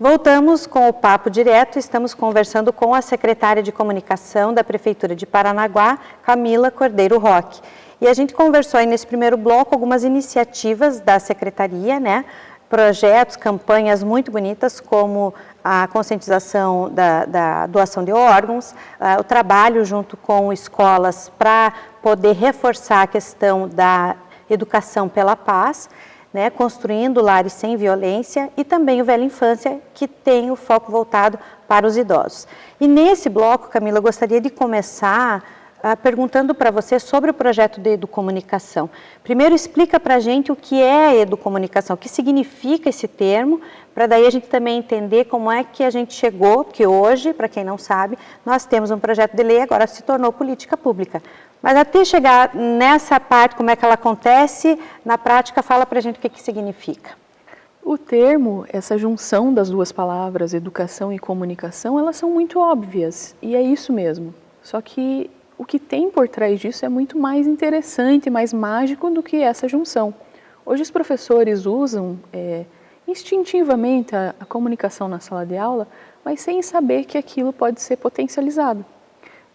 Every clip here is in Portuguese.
Voltamos com o Papo Direto, estamos conversando com a secretária de Comunicação da Prefeitura de Paranaguá, Camila Cordeiro Roque. E a gente conversou aí nesse primeiro bloco algumas iniciativas da secretaria, né? Projetos, campanhas muito bonitas, como a conscientização da doação de órgãos, o trabalho junto com escolas para poder reforçar a questão da educação pela paz, né, construindo lares sem violência, e também o Velha Infância, que tem o foco voltado para os idosos. E nesse bloco, Camila, eu gostaria de começar perguntando para você sobre o projeto de Educomunicação. Primeiro, explica para a gente o que é Educomunicação, o que significa esse termo, para daí a gente também entender como é que a gente chegou, que hoje, para quem não sabe, nós temos um projeto de lei, agora se tornou política pública. Mas até chegar nessa parte, como é que ela acontece, na prática, fala para a gente o que significa. O termo, essa junção das duas palavras, educação e comunicação, elas são muito óbvias, e é isso mesmo. Só que o que tem por trás disso é muito mais interessante, mais mágico do que essa junção. Hoje os professores usam instintivamente a comunicação na sala de aula, mas sem saber que aquilo pode ser potencializado.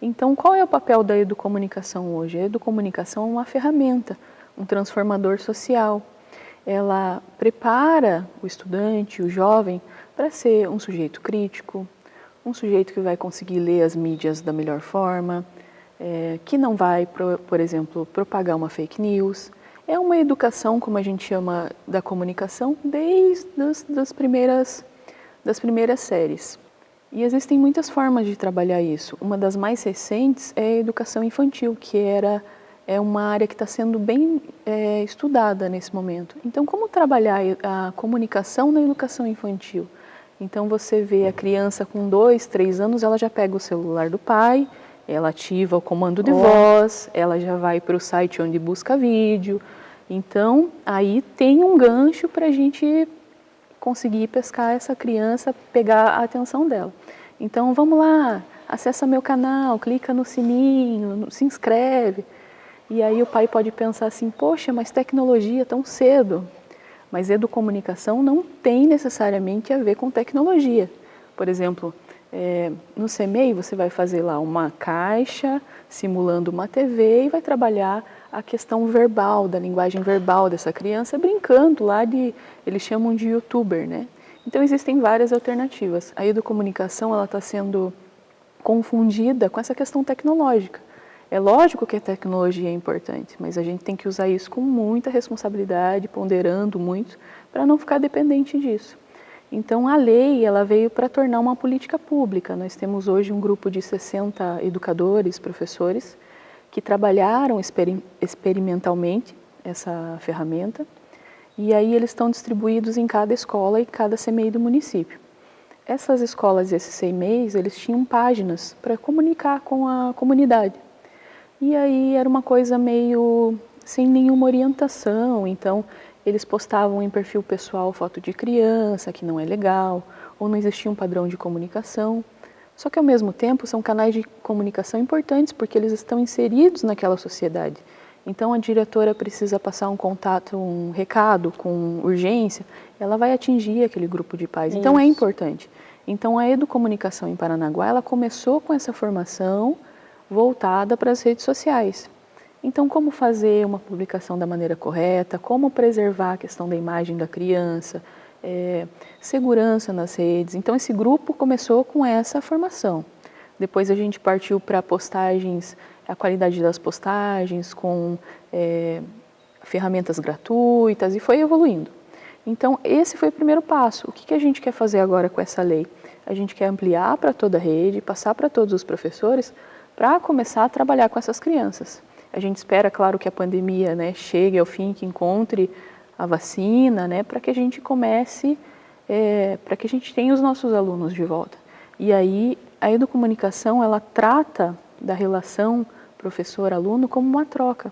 Então, qual é o papel da educomunicação hoje? A educomunicação é uma ferramenta, um transformador social. Ela prepara o estudante, o jovem, para ser um sujeito crítico, um sujeito que vai conseguir ler as mídias da melhor forma, que não vai, por exemplo, propagar uma fake news. É uma educação, como a gente chama, da comunicação, desde das primeiras séries. E existem muitas formas de trabalhar isso. Uma das mais recentes é a educação infantil, que é uma área que está sendo bem estudada nesse momento. Então, como trabalhar a comunicação na educação infantil? Então, você vê a criança com 2, 3 anos, ela já pega o celular do pai, ela ativa o comando de voz, ela já vai para o site onde busca vídeo. Então, aí tem um gancho para a gente conseguir pescar essa criança, pegar a atenção dela. Então, vamos lá, acessa meu canal, clica no sininho, se inscreve. E aí o pai pode pensar assim, poxa, mas tecnologia tão cedo. Mas educomunicação não tem necessariamente a ver com tecnologia. Por exemplo, no CMEI você vai fazer lá uma caixa simulando uma TV e vai trabalhar a questão verbal, da linguagem verbal dessa criança, brincando lá eles chamam de youtuber, né? Então existem várias alternativas. A educomunicação, ela está sendo confundida com essa questão tecnológica. É lógico que a tecnologia é importante, mas a gente tem que usar isso com muita responsabilidade, ponderando muito, para não ficar dependente disso. Então a lei, ela veio para tornar uma política pública. Nós temos hoje um grupo de 60 educadores, professores, que trabalharam experimentalmente essa ferramenta, e aí eles estão distribuídos em cada escola e cada CMEI do município. Essas escolas e esses CMEIs, eles tinham páginas para comunicar com a comunidade. E aí era uma coisa meio sem nenhuma orientação, então eles postavam em perfil pessoal foto de criança, que não é legal, ou não existia um padrão de comunicação. Só que, ao mesmo tempo, são canais de comunicação importantes, porque eles estão inseridos naquela sociedade. Então, a diretora precisa passar um contato, um recado com urgência, ela vai atingir aquele grupo de pais. Então, é importante. Então, a educomunicação em Paranaguá, ela começou com essa formação voltada para as redes sociais. Então, como fazer uma publicação da maneira correta, como preservar a questão da imagem da criança, segurança nas redes. Então, esse grupo começou com essa formação. Depois a gente partiu para postagens, a qualidade das postagens, com ferramentas gratuitas, e foi evoluindo. Então, esse foi o primeiro passo. O que a gente quer fazer agora com essa lei? A gente quer ampliar para toda a rede, passar para todos os professores, para começar a trabalhar com essas crianças. A gente espera, claro, que a pandemia, né, chegue ao fim, que encontre a vacina, né, para que a gente comece, para que a gente tenha os nossos alunos de volta. E aí a educomunicação, ela trata da relação professor-aluno como uma troca.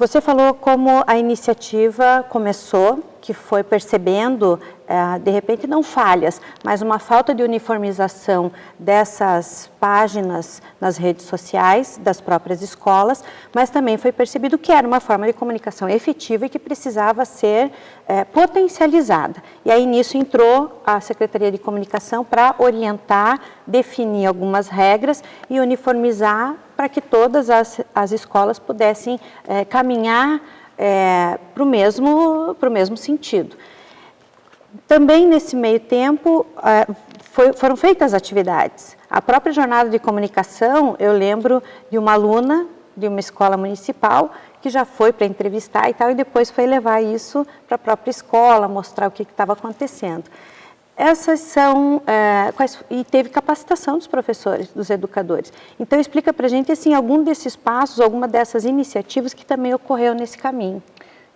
Você falou como a iniciativa começou, que foi percebendo, de repente não falhas, mas uma falta de uniformização dessas páginas nas redes sociais das próprias escolas, mas também foi percebido que era uma forma de comunicação efetiva e que precisava ser potencializada. E aí nisso entrou a Secretaria de Comunicação para orientar, definir algumas regras e uniformizar para que todas as escolas pudessem caminhar para o mesmo sentido. Também nesse meio tempo foram feitas atividades. A própria jornada de comunicação, eu lembro de uma aluna de uma escola municipal que já foi para entrevistar e tal, e depois foi levar isso para a própria escola, mostrar o que estava acontecendo. Essas são, e teve capacitação dos professores, dos educadores. Então, explica para a gente, assim, algum desses passos, alguma dessas iniciativas que também ocorreu nesse caminho.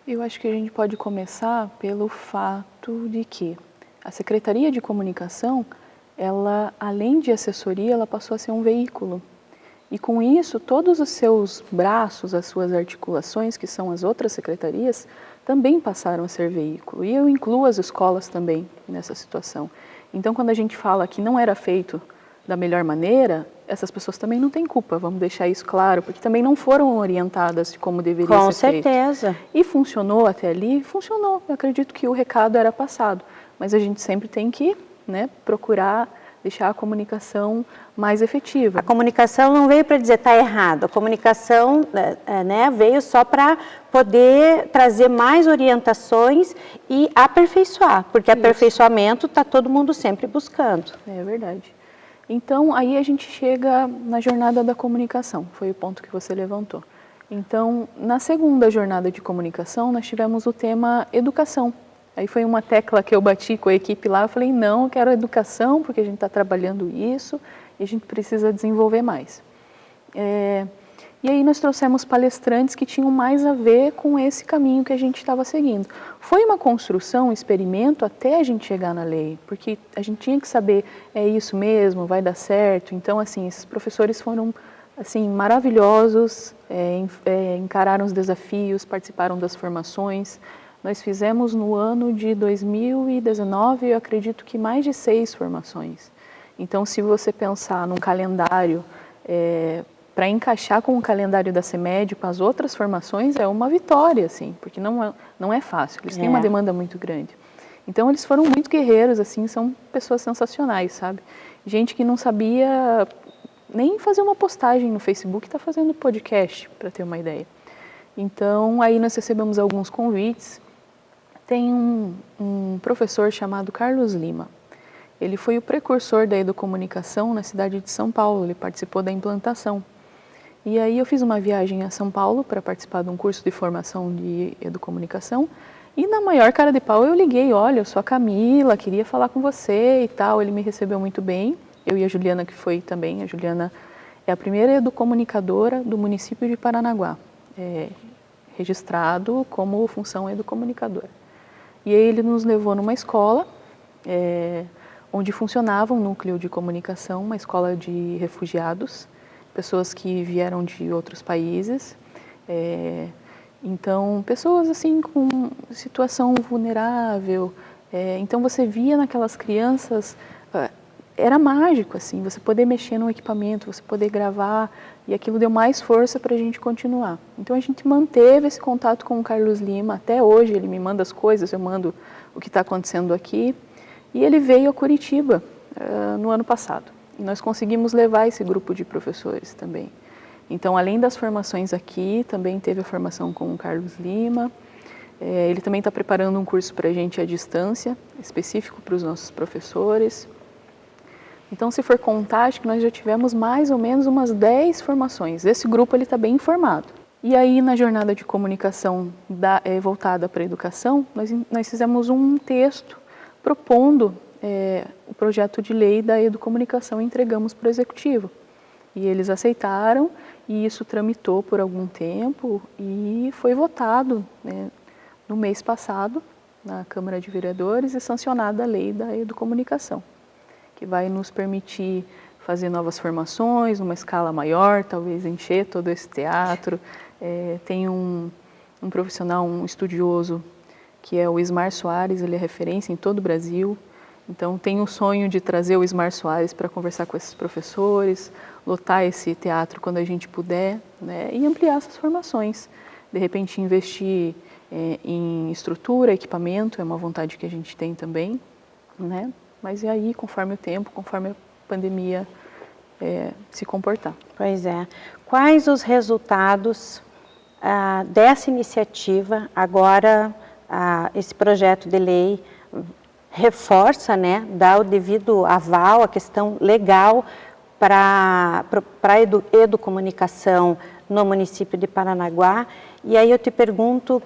Eu acho que a gente pode começar pelo fato de que a Secretaria de Comunicação, ela, além de assessoria, ela passou a ser um veículo. E com isso, todos os seus braços, as suas articulações, que são as outras secretarias, também passaram a ser veículo. E eu incluo as escolas também nessa situação. Então, quando a gente fala que não era feito da melhor maneira, essas pessoas também não têm culpa, vamos deixar isso claro, porque também não foram orientadas de como deveria ser feito. Com certeza. E funcionou até ali? Funcionou. Eu acredito que o recado era passado. Mas a gente sempre tem que, procurar deixar a comunicação mais efetiva. A comunicação não veio para dizer está errado, a comunicação veio só para poder trazer mais orientações e aperfeiçoar, porque aperfeiçoamento está todo mundo sempre buscando. É verdade. Então, aí a gente chega na jornada da comunicação, foi o ponto que você levantou. Então, na segunda jornada de comunicação, nós tivemos o tema educação. Aí foi uma tecla que eu bati com a equipe lá, eu falei, não, eu quero educação, porque a gente está trabalhando isso e a gente precisa desenvolver mais. E aí nós trouxemos palestrantes que tinham mais a ver com esse caminho que a gente estava seguindo. Foi uma construção, um experimento, até a gente chegar na lei, porque a gente tinha que saber, é isso mesmo, vai dar certo. Então, assim, esses professores foram assim, maravilhosos, encararam os desafios, participaram das formações. Nós fizemos no ano de 2019, eu acredito que mais de 6 formações. Então, se você pensar num calendário, para encaixar com o calendário da CEMED, com as outras formações, é uma vitória, assim, porque não é fácil, eles têm uma demanda muito grande. Então, eles foram muito guerreiros, assim, são pessoas sensacionais, sabe? Gente que não sabia nem fazer uma postagem no Facebook, está fazendo podcast, para ter uma ideia. Então, aí nós recebemos alguns convites. Tem um professor chamado Carlos Lima. Ele foi o precursor da educomunicação na cidade de São Paulo, ele participou da implantação. E aí eu fiz uma viagem a São Paulo para participar de um curso de formação de educomunicação e na maior cara de pau eu liguei, olha, eu sou a Camila, queria falar com você e tal. Ele me recebeu muito bem, eu e a Juliana que foi também. A Juliana é a primeira educomunicadora do município de Paranaguá, registrado como função educomunicadora. E aí ele nos levou numa escola onde funcionava um núcleo de comunicação, uma escola de refugiados, pessoas que vieram de outros países. Então, pessoas assim com situação vulnerável. Então, você via naquelas crianças, era mágico, assim, você poder mexer no equipamento, você poder gravar, e aquilo deu mais força para a gente continuar. Então, a gente manteve esse contato com o Carlos Lima, até hoje ele me manda as coisas, eu mando o que está acontecendo aqui, e ele veio a Curitiba no ano passado, e nós conseguimos levar esse grupo de professores também. Então, além das formações aqui, também teve a formação com o Carlos Lima. Ele também está preparando um curso para a gente à distância, específico para os nossos professores. Então, se for contar, acho que nós já tivemos mais ou menos umas 10 formações. Esse grupo está bem informado. E aí, na jornada de comunicação voltada para a educação, nós fizemos um texto propondo o projeto de lei da educomunicação e entregamos para o Executivo. E eles aceitaram, e isso tramitou por algum tempo e foi votado no mês passado na Câmara de Vereadores e sancionada a lei da educomunicação, que vai nos permitir fazer novas formações, numa escala maior, talvez encher todo esse teatro. Tem um profissional, um estudioso, que é o Ismar Soares, ele é referência em todo o Brasil. Então, tenho o sonho de trazer o Ismar Soares para conversar com esses professores, lotar esse teatro quando a gente puder, né, e ampliar essas formações. De repente, investir em estrutura, equipamento, é uma vontade que a gente tem também, né? Mas e aí, conforme o tempo, conforme a pandemia se comportar. Pois é. Quais os resultados dessa iniciativa? Agora, esse projeto de lei reforça, né, dá o devido aval, a questão legal para a educomunicação no município de Paranaguá. E aí eu te pergunto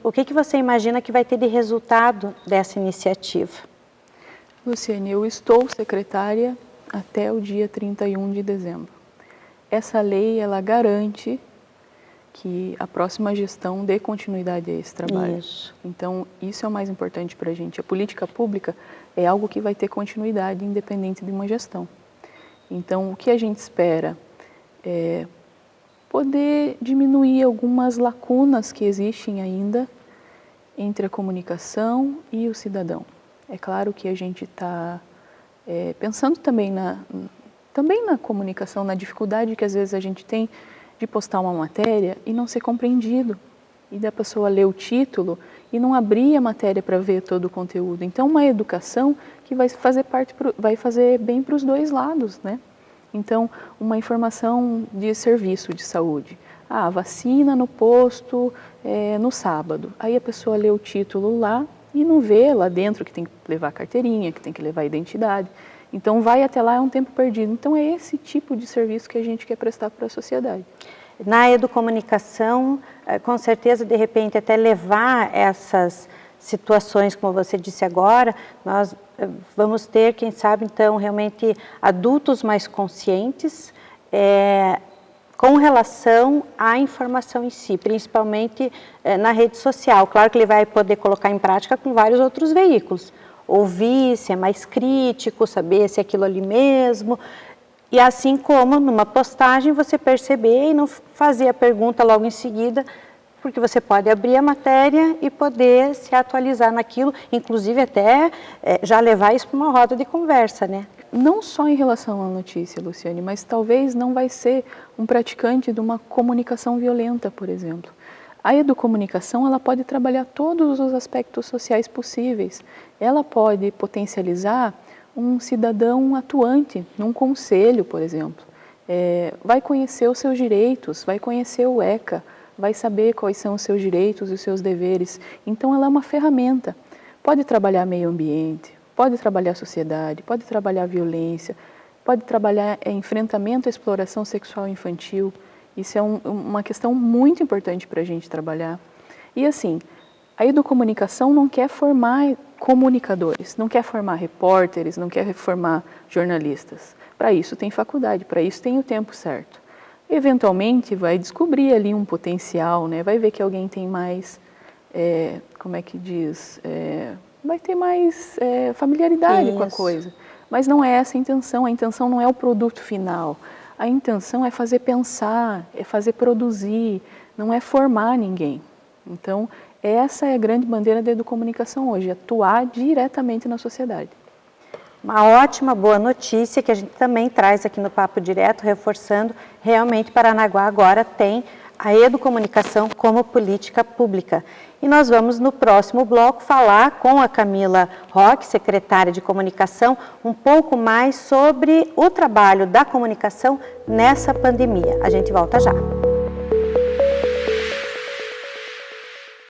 o que você imagina que vai ter de resultado dessa iniciativa? Luciane, eu estou secretária até o dia 31 de dezembro. Essa lei, ela garante que a próxima gestão dê continuidade a esse trabalho. Isso. Então, isso é o mais importante para a gente. A política pública é algo que vai ter continuidade independente de uma gestão. Então, o que a gente espera é poder diminuir algumas lacunas que existem ainda entre a comunicação e o cidadão. É claro que a gente está pensando também na comunicação, na dificuldade que às vezes a gente tem de postar uma matéria e não ser compreendido, e da pessoa ler o título e não abrir a matéria para ver todo o conteúdo. Então, uma educação que vai fazer bem para os dois lados, né? Então, uma informação de serviço de saúde. Vacina no posto no sábado. Aí a pessoa lê o título lá e não vê lá dentro que tem que levar a carteirinha, que tem que levar a identidade. Então, vai até lá, é um tempo perdido. Então, é esse tipo de serviço que a gente quer prestar para a sociedade. Na educomunicação, com certeza, de repente, até levar essas situações, como você disse agora, nós vamos ter, quem sabe, então, realmente adultos mais conscientes com relação à informação em si, principalmente na rede social. Claro que ele vai poder colocar em prática com vários outros veículos. Ouvir, se é mais crítico, saber se é aquilo ali mesmo. E assim como numa postagem você perceber e não fazer a pergunta logo em seguida, porque você pode abrir a matéria e poder se atualizar naquilo, inclusive até já levar isso para uma roda de conversa, né? Não só em relação à notícia, Luciane, mas talvez não vai ser um praticante de uma comunicação violenta, por exemplo. A educomunicação, ela pode trabalhar todos os aspectos sociais possíveis. Ela pode potencializar um cidadão atuante num conselho, por exemplo. Vai conhecer os seus direitos, vai conhecer o ECA, vai saber quais são os seus direitos e os seus deveres. Então, ela é uma ferramenta. Pode trabalhar meio ambiente, pode trabalhar sociedade, pode trabalhar violência, pode trabalhar enfrentamento à exploração sexual infantil. Isso é uma questão muito importante para a gente trabalhar. E assim, a educomunicação não quer formar comunicadores, não quer formar repórteres, não quer formar jornalistas. Para isso tem faculdade, para isso tem o tempo certo. Eventualmente vai descobrir ali um potencial, né? Vai ver que alguém tem mais, como é que diz, vai ter mais familiaridade com a coisa. Mas não é essa a intenção não é o produto final. A intenção é fazer pensar, é fazer produzir, não é formar ninguém. Então, essa é a grande bandeira da educomunicação hoje, atuar diretamente na sociedade. Uma ótima, boa notícia que a gente também traz aqui no Papo Direto, reforçando, realmente Paranaguá agora tem a educomunicação como política pública. E nós vamos no próximo bloco falar com a Camila Roque, secretária de comunicação, um pouco mais sobre o trabalho da comunicação nessa pandemia. A gente volta já.